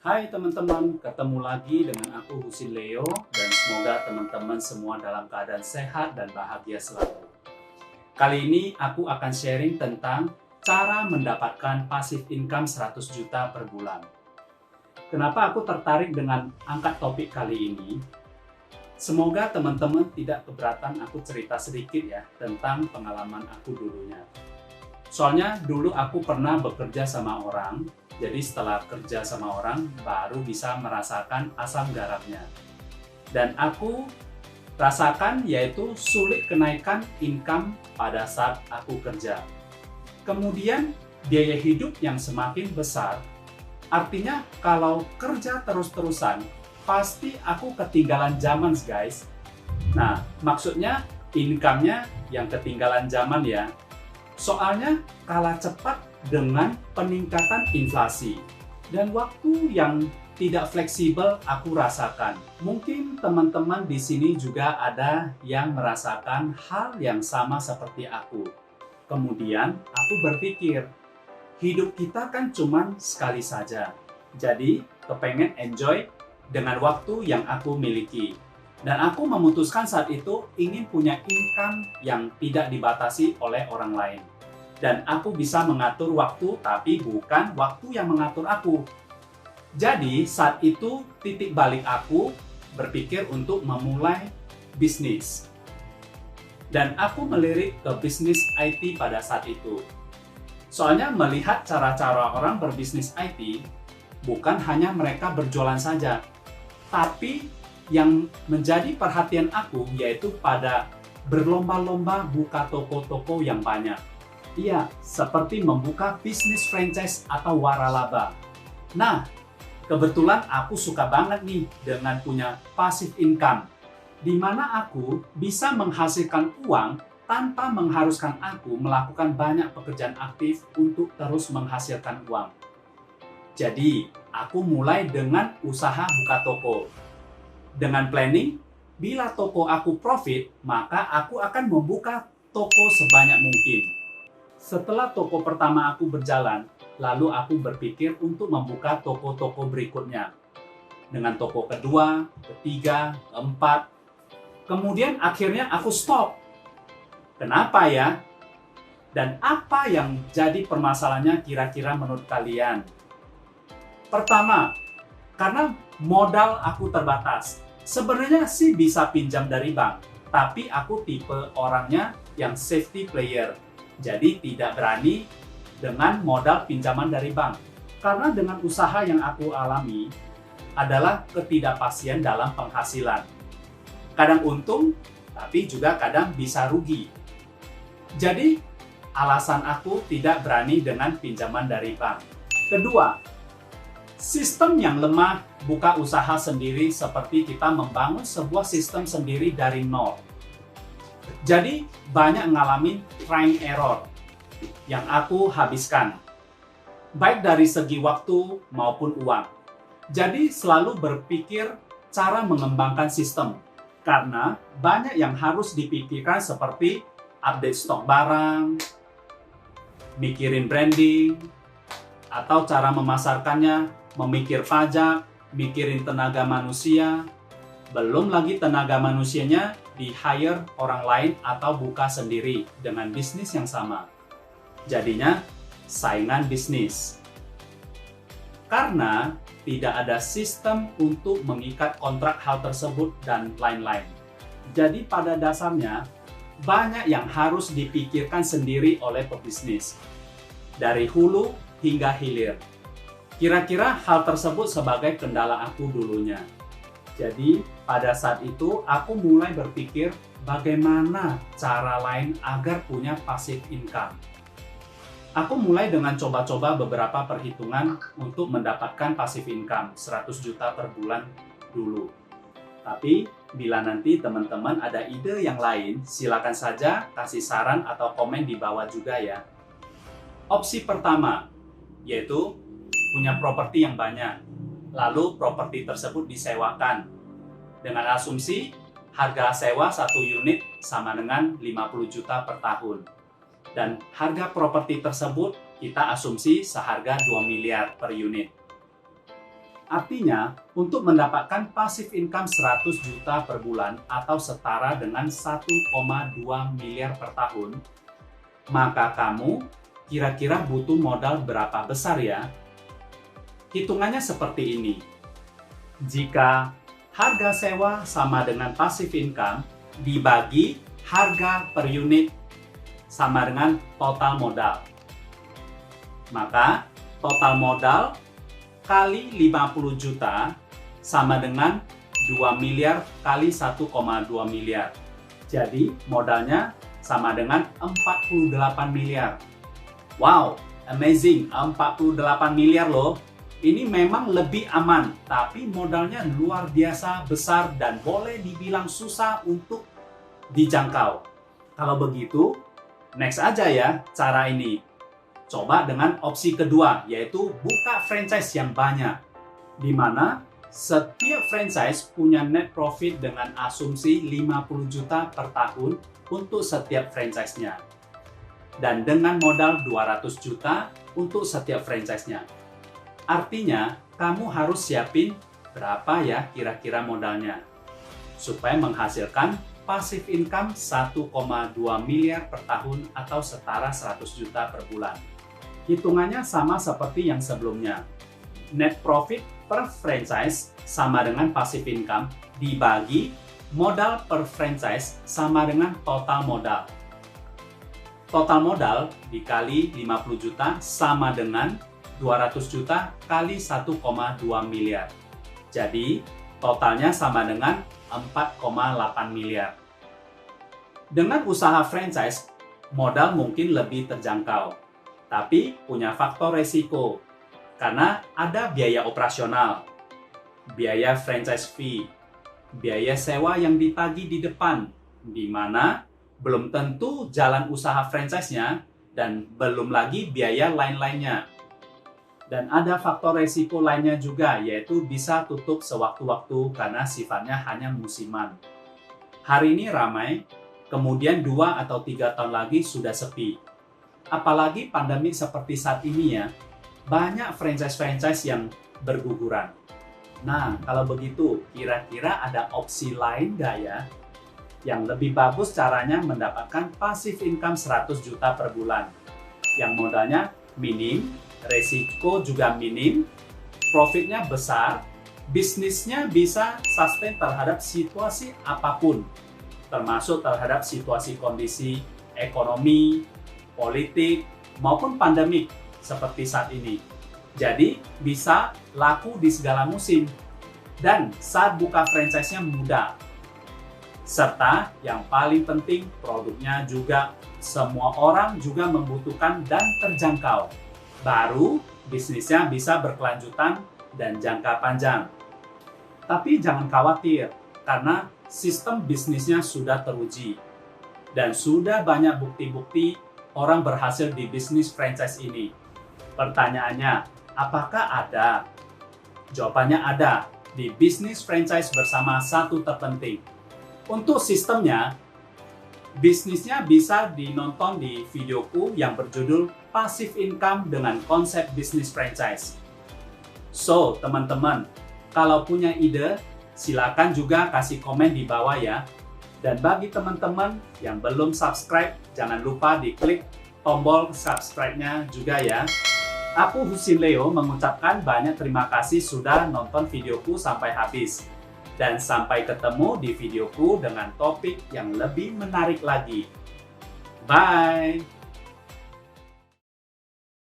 Hai teman-teman, ketemu lagi dengan aku Husin Leo dan semoga teman-teman semua dalam keadaan sehat dan bahagia selalu. Kali ini aku akan sharing tentang cara mendapatkan passive income 100 juta per bulan. Kenapa aku tertarik dengan angkat topik kali ini? Semoga teman-teman tidak keberatan aku cerita sedikit ya tentang pengalaman aku dulunya. Soalnya dulu aku pernah bekerja sama orang. Jadi setelah kerja sama orang, baru bisa merasakan asam garamnya. Dan aku rasakan yaitu sulit kenaikan income pada saat aku kerja. Kemudian biaya hidup yang semakin besar, artinya kalau kerja terus-terusan, pasti aku ketinggalan zaman guys. Nah, maksudnya income-nya yang ketinggalan zaman ya. Soalnya kalah cepat dengan peningkatan inflasi dan waktu yang tidak fleksibel aku rasakan. Mungkin teman-teman di sini juga ada yang merasakan hal yang sama seperti aku. Kemudian aku berpikir, hidup kita kan cuma sekali saja. Jadi, kepengen enjoy dengan waktu yang aku miliki. Dan aku memutuskan saat itu ingin punya income yang tidak dibatasi oleh orang lain. Dan aku bisa mengatur waktu, tapi bukan waktu yang mengatur aku. Jadi saat itu titik balik aku berpikir untuk memulai bisnis. Dan aku melirik ke bisnis IT pada saat itu. Soalnya melihat cara-cara orang berbisnis IT, bukan hanya mereka berjualan saja, tapi yang menjadi perhatian aku yaitu pada berlomba-lomba buka toko-toko yang banyak. Iya, seperti membuka bisnis franchise atau waralaba. Nah, kebetulan aku suka banget nih dengan punya passive income, di mana aku bisa menghasilkan uang tanpa mengharuskan aku melakukan banyak pekerjaan aktif untuk terus menghasilkan uang. Jadi, aku mulai dengan usaha buka toko. Dengan planning, bila toko aku profit, maka aku akan membuka toko sebanyak mungkin. Setelah toko pertama aku berjalan, lalu aku berpikir untuk membuka toko-toko berikutnya. Dengan toko kedua, ketiga, keempat. Kemudian akhirnya aku stop. Kenapa ya? Dan apa yang jadi permasalahannya kira-kira menurut kalian? Pertama, karena modal aku terbatas. Sebenarnya sih bisa pinjam dari bank, tapi aku tipe orangnya yang safety player. Jadi tidak berani dengan modal pinjaman dari bank. Karena dengan usaha yang aku alami adalah ketidakpastian dalam penghasilan. Kadang untung, tapi juga kadang bisa rugi. Jadi alasan aku tidak berani dengan pinjaman dari bank. Kedua, sistem yang lemah buka usaha sendiri seperti kita membangun sebuah sistem sendiri dari nol. Jadi banyak ngalamin trying error yang aku habiskan, baik dari segi waktu maupun uang. Jadi selalu berpikir cara mengembangkan sistem, karena banyak yang harus dipikirkan seperti update stok barang, mikirin branding, atau cara memasarkannya, memikir pajak, mikirin tenaga manusia, belum lagi tenaga manusianya di-hire orang lain atau buka sendiri dengan bisnis yang sama. Jadinya saingan bisnis. Karena tidak ada sistem untuk mengikat kontrak hal tersebut dan lain-lain. Jadi pada dasarnya banyak yang harus dipikirkan sendiri oleh pebisnis. Dari hulu hingga hilir. Kira-kira hal tersebut sebagai kendala aku dulunya. Jadi pada saat itu aku mulai berpikir bagaimana cara lain agar punya passive income. Aku mulai dengan coba-coba beberapa perhitungan untuk mendapatkan passive income 100 juta per bulan dulu. Tapi bila nanti teman-teman ada ide yang lain, silakan saja kasih saran atau komen di bawah juga ya. Opsi pertama yaitu punya properti yang banyak, lalu properti tersebut disewakan. Dengan asumsi harga sewa satu unit sama dengan 50 juta per tahun. Dan harga properti tersebut kita asumsi seharga 2 miliar per unit. Artinya, untuk mendapatkan passive income 100 juta per bulan atau setara dengan 1,2 miliar per tahun, maka kamu kira-kira butuh modal berapa besar ya? Hitungannya seperti ini. Jika harga sewa sama dengan passive income dibagi harga per unit sama dengan total modal. Maka total modal kali 50 juta sama dengan 2 miliar kali 1,2 miliar. Jadi modalnya sama dengan 48 miliar. Wow, amazing, 48 miliar loh. Ini memang lebih aman, tapi modalnya luar biasa besar dan boleh dibilang susah untuk dijangkau. Kalau begitu, next aja ya cara ini. Coba dengan opsi kedua, yaitu buka franchise yang banyak, di mana setiap franchise punya net profit dengan asumsi 50 juta per tahun untuk setiap franchise-nya. Dan dengan modal 200 juta untuk setiap franchise-nya. Artinya, kamu harus siapin berapa ya kira-kira modalnya, supaya menghasilkan passive income 1,2 miliar per tahun atau setara 100 juta per bulan. Hitungannya sama seperti yang sebelumnya. Net profit per franchise sama dengan passive income dibagi modal per franchise sama dengan total modal. Total modal dikali 50 juta sama dengan 200 juta kali 1,2 miliar. Jadi, totalnya sama dengan 4,8 miliar. Dengan usaha franchise, modal mungkin lebih terjangkau, tapi punya faktor resiko karena ada biaya operasional, biaya franchise fee, biaya sewa yang ditagih di depan, di mana belum tentu jalan usaha franchise-nya dan belum lagi biaya lain-lainnya. Dan ada faktor resiko lainnya juga, yaitu bisa tutup sewaktu-waktu karena sifatnya hanya musiman. Hari ini ramai, kemudian 2 atau 3 tahun lagi sudah sepi. Apalagi pandemi seperti saat ini ya, banyak franchise-franchise yang berguguran. Nah, kalau begitu, kira-kira ada opsi lain nggak ya? Yang lebih bagus caranya mendapatkan passive income 100 juta per bulan. Yang modalnya minim, resiko juga minim, profitnya besar, bisnisnya bisa sustain terhadap situasi apapun, termasuk terhadap situasi kondisi ekonomi, politik, maupun pandemik seperti saat ini. Jadi, bisa laku di segala musim. Dan saat buka franchise-nya mudah. Serta yang paling penting, produknya juga semua orang juga membutuhkan dan terjangkau. Baru bisnisnya bisa berkelanjutan dan jangka panjang. Tapi jangan khawatir, karena sistem bisnisnya sudah teruji. Dan sudah banyak bukti-bukti orang berhasil di bisnis franchise ini. Pertanyaannya, apakah ada? Jawabannya ada di bisnis franchise bersama satu terpenting. Untuk sistemnya, bisnisnya bisa dinonton di videoku yang berjudul Passive Income dengan Konsep Bisnis Franchise. So, teman-teman, kalau punya ide, silakan juga kasih komen di bawah ya. Dan bagi teman-teman yang belum subscribe, jangan lupa diklik tombol subscribe-nya juga ya. Aku Husin Leo mengucapkan banyak terima kasih sudah nonton videoku sampai habis. Dan sampai ketemu di videoku dengan topik yang lebih menarik lagi. Bye!